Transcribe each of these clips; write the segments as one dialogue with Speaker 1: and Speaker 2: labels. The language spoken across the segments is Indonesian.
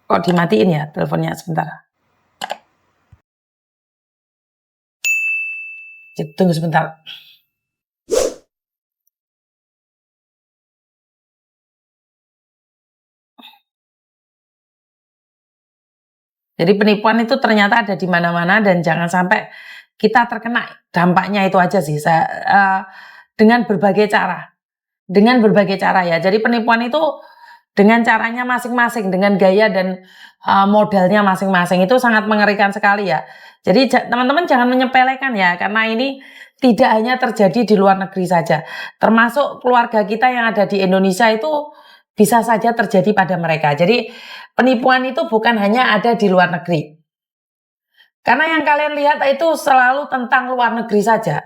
Speaker 1: Kok dimatiin ya teleponnya sebentar. Tunggu sebentar. Jadi penipuan itu ternyata ada di mana-mana dan jangan sampai kita terkena dampaknya itu aja sih. Dengan berbagai cara. Dengan berbagai cara ya. Jadi penipuan itu dengan caranya masing-masing, dengan gaya dan modalnya masing-masing itu sangat mengerikan sekali ya. Jadi teman-teman jangan menyepelekan ya, karena ini tidak hanya terjadi di luar negeri saja. Termasuk keluarga kita yang ada di Indonesia itu bisa saja terjadi pada mereka. Jadi penipuan itu bukan hanya ada di luar negeri. Karena yang kalian lihat itu selalu tentang luar negeri saja.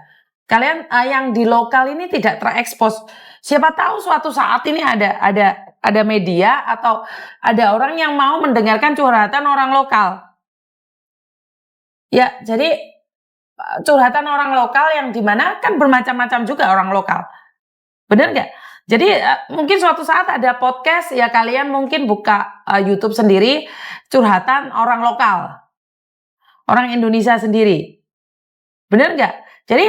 Speaker 1: Kalian yang di lokal ini tidak terekspos. Siapa tahu suatu saat ini ada media atau ada orang yang mau mendengarkan curhatan orang lokal. Ya, jadi curhatan orang lokal yang dimana kan bermacam-macam juga orang lokal. Bener nggak? Jadi mungkin suatu saat ada podcast ya, kalian mungkin buka YouTube sendiri curhatan orang lokal, orang Indonesia sendiri. Bener nggak? Jadi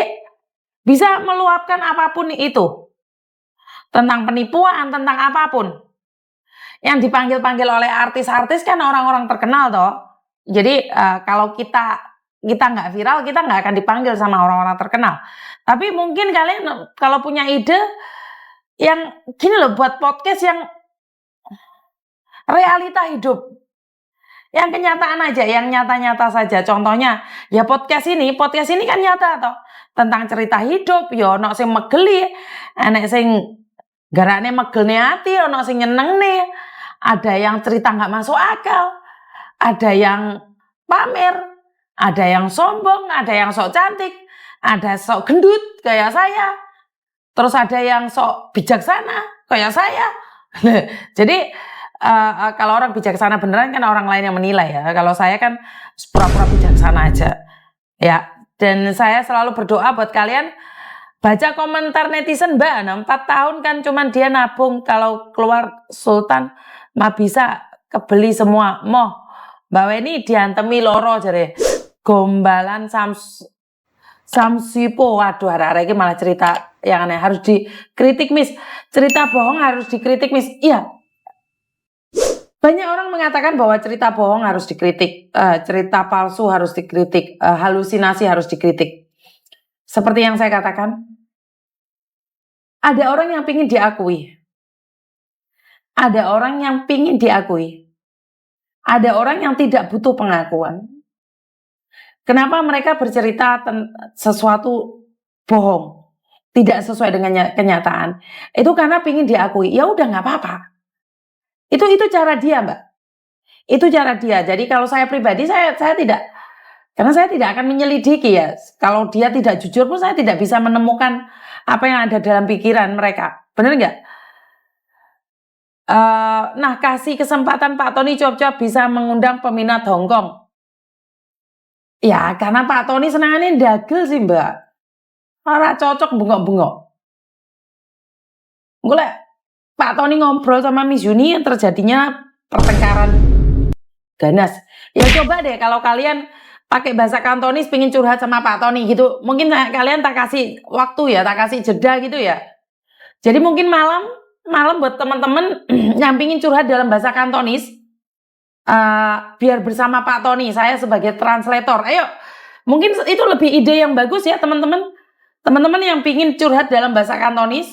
Speaker 1: bisa meluapkan apapun itu. Tentang penipuan, tentang apapun. Yang dipanggil-panggil oleh artis-artis kan orang-orang terkenal toh. Jadi kalau kita nggak viral, kita nggak akan dipanggil sama orang-orang terkenal. Tapi mungkin kalian kalau punya ide yang gini loh, buat podcast yang realita hidup, yang kenyataan aja, yang nyata-nyata saja. Contohnya ya podcast ini kan nyata toh, tentang cerita hidup. Yo ono sing megeli, enek sing garane megelne ati, ono sing nyenengne, ada yang cerita nggak masuk akal, ada yang pamer, ada yang sombong, ada yang sok cantik, ada sok gendut kayak saya, terus ada yang sok bijaksana kayak saya. Jadi kalau orang bijaksana beneran kan orang lain yang menilai ya. Kalau saya kan pura-pura bijaksana aja. Ya, dan saya selalu berdoa buat kalian. Baca komentar netizen, Mbak, 4 tahun kan cuman dia nabung, kalau keluar Sultan mah bisa kebeli semua. Moh, Mbak Weni diantemi loro jare. Gombalan Samsipo, waduh hari-hari ini malah cerita yang aneh, harus dikritik Miss. Cerita bohong harus dikritik Miss. Iya. Banyak orang mengatakan bahwa cerita bohong harus dikritik, cerita palsu harus dikritik, halusinasi harus dikritik. Seperti yang saya katakan, ada orang yang pingin diakui. Ada orang yang pingin diakui. Ada orang yang tidak butuh pengakuan. Kenapa mereka bercerita sesuatu bohong, tidak sesuai dengan kenyataan? Itu karena pingin diakui. Ya udah nggak apa-apa. Itu cara dia, Mbak. Itu cara dia. Jadi kalau saya pribadi saya tidak, karena saya tidak akan menyelidiki ya. Kalau dia tidak jujur pun saya tidak bisa menemukan apa yang ada dalam pikiran mereka. Benar nggak? Nah, kasih kesempatan Pak Tony Chop-Chop bisa mengundang peminat Hongkong. Ya, karena Pak Tony senangannya dagel sih, Mbak. Ora cocok bengok-bengok. Golek Pak Tony ngobrol sama Miss Yuni yang terjadinya pertengkaran ganas. Ya coba deh kalau kalian pakai bahasa Kantonis pengen curhat sama Pak Tony gitu. Mungkin kalian tak kasih waktu ya, tak kasih jeda gitu ya. Jadi mungkin malam buat teman-teman yang pingin curhat dalam bahasa Kantonis, biar bersama Pak Tony, saya sebagai translator. Ayo, mungkin itu lebih ide yang bagus ya teman-teman. Teman-teman yang pingin curhat dalam bahasa Kantonis,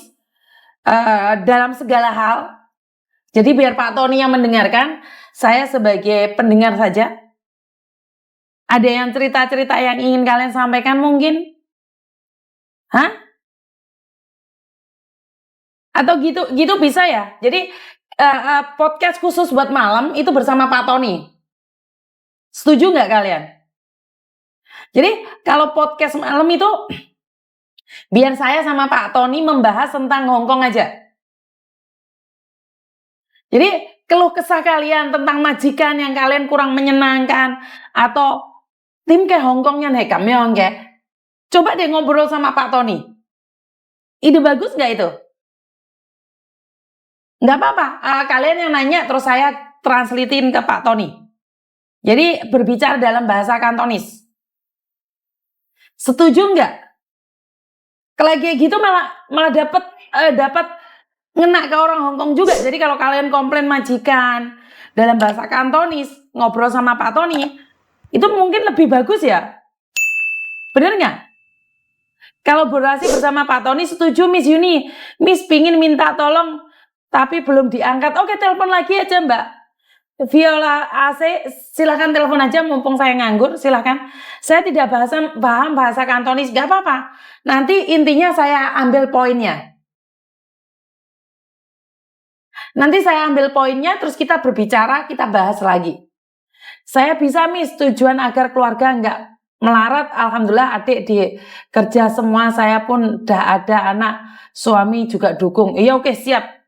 Speaker 1: dalam segala hal. Jadi biar Pak Tony yang mendengarkan, saya sebagai pendengar saja. Ada yang cerita-cerita yang ingin kalian sampaikan mungkin? Hah? Atau gitu bisa ya? Jadi podcast khusus buat malam itu bersama Pak Tony. Setuju nggak kalian? Jadi kalau podcast malam itu biar saya sama Pak Tony membahas tentang Hongkong aja. Jadi keluh kesah kalian tentang majikan yang kalian kurang menyenangkan, atau tim ke Hongkongnya nih kami coba deh ngobrol sama Pak Tony. Ide bagus nggak itu? Nggak apa-apa, kalian yang nanya terus saya translatein ke Pak Tony. Jadi berbicara dalam bahasa Kantonis. Setuju nggak? Kalau kayak gitu malah dapat ngena ke orang Hongkong juga. Jadi kalau kalian komplain majikan dalam bahasa Kantonis, ngobrol sama Pak Tony, itu mungkin lebih bagus ya. Bener nggak? Kalau berorasi bersama Pak Tony, setuju Miss Yuni. Miss pingin minta tolong, tapi belum diangkat. Oke, telepon lagi aja Mbak. Viola AC, silahkan telepon aja mumpung saya nganggur, silahkan. Saya tidak paham bahasa Kantonis, gak apa-apa. Nanti intinya saya ambil poinnya. Nanti saya ambil poinnya, terus kita berbicara, kita bahas lagi. Saya bisa Miss, tujuan agar keluarga nggak melarat. Alhamdulillah adik di kerja semua, saya pun udah ada anak, suami juga dukung. Iya oke siap.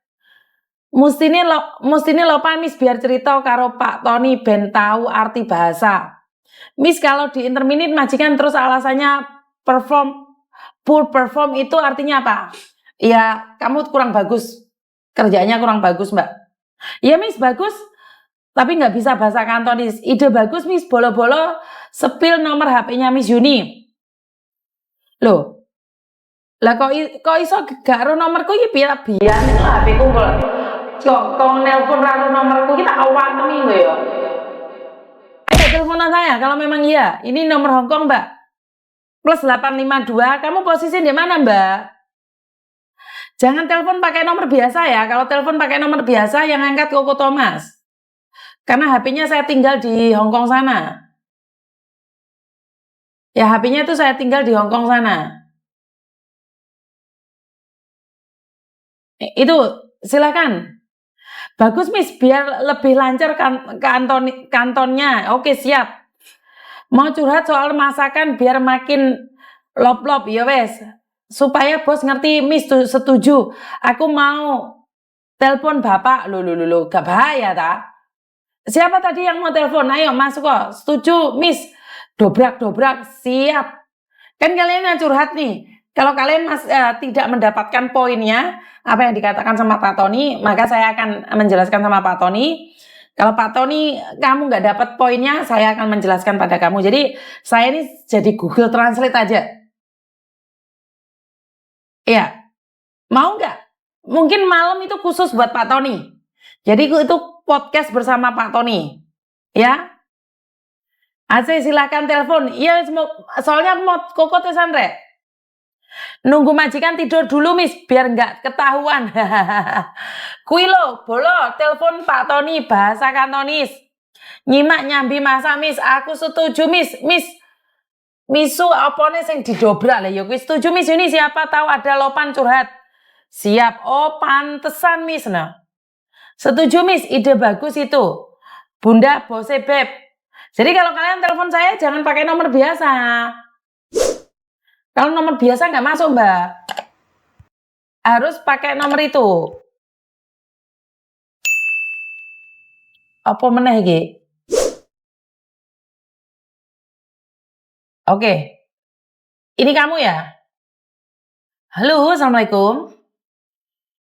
Speaker 1: Mustine lopan Miss biar cerita karo Pak Tony ben tahu arti bahasa. Miss kalau di interminit majikan terus alasannya poor perform itu artinya apa? Ya kamu kurang bagus, kerjanya kurang bagus Mbak. Ya Miss bagus, tapi nggak bisa bahasa Kantonis. Ide bagus Miss, bolo-bolo sepil nomor HP-nya Miss Yuni. Loh, lah kok iso gak ro nomorku iki biar HP ku kok nelpon raro nomorku kita awal minggu ya. Ayo teleponan saya kalau memang iya. Ini nomor Hongkong Mbak. Plus 852. Kamu posisi di mana Mbak? Jangan telepon pakai nomor biasa ya. Kalau telepon pakai nomor biasa yang angkat Koko Thomas. Karena HP-nya saya tinggal di Hongkong sana. Ya HP-nya itu saya tinggal di Hongkong sana. Itu silakan. Bagus Miss, biar lebih lancar kantonnya. Oke siap. Mau curhat soal masakan biar makin lop-lop ya wes. Supaya bos ngerti Miss setuju. Aku mau telepon bapak. Lo, gak bahaya tak? Siapa tadi yang mau telepon? Ayo masuk kok. Setuju Miss. Dobrak siap. Kan kalian yang curhat nih. Kalau kalian tidak mendapatkan poinnya, apa yang dikatakan sama Pak Tony, maka saya akan menjelaskan sama Pak Tony. Kalau Pak Tony, kamu nggak dapat poinnya, saya akan menjelaskan pada kamu. Jadi, saya ini jadi Google Translate aja. Iya. Mau nggak? Mungkin malam itu khusus buat Pak Tony. Jadi, itu podcast bersama Pak Tony. Ya. Aceh silakan telepon. Iya, soalnya aku mau kokot ya Sandre. Nunggu majikan tidur dulu Miss biar nggak ketahuan. Kuilo, bolo, telepon Pak Tony bahasa Kantonis. Nyimak nyambi masa Miss, aku setuju Miss. Misu opone sing didobrak lah ya. Setuju Miss ini siapa tahu ada lopan curhat. Siap. Oh pantesan Miss nah. Setuju Miss, ide bagus itu. Bunda bose beb. Jadi kalau kalian telepon saya jangan pakai nomor biasa. Kalau nomor biasa nggak masuk Mbak. Harus pakai nomor itu. Apa meneh iki? Oke. Ini kamu ya? Halo, Assalamualaikum.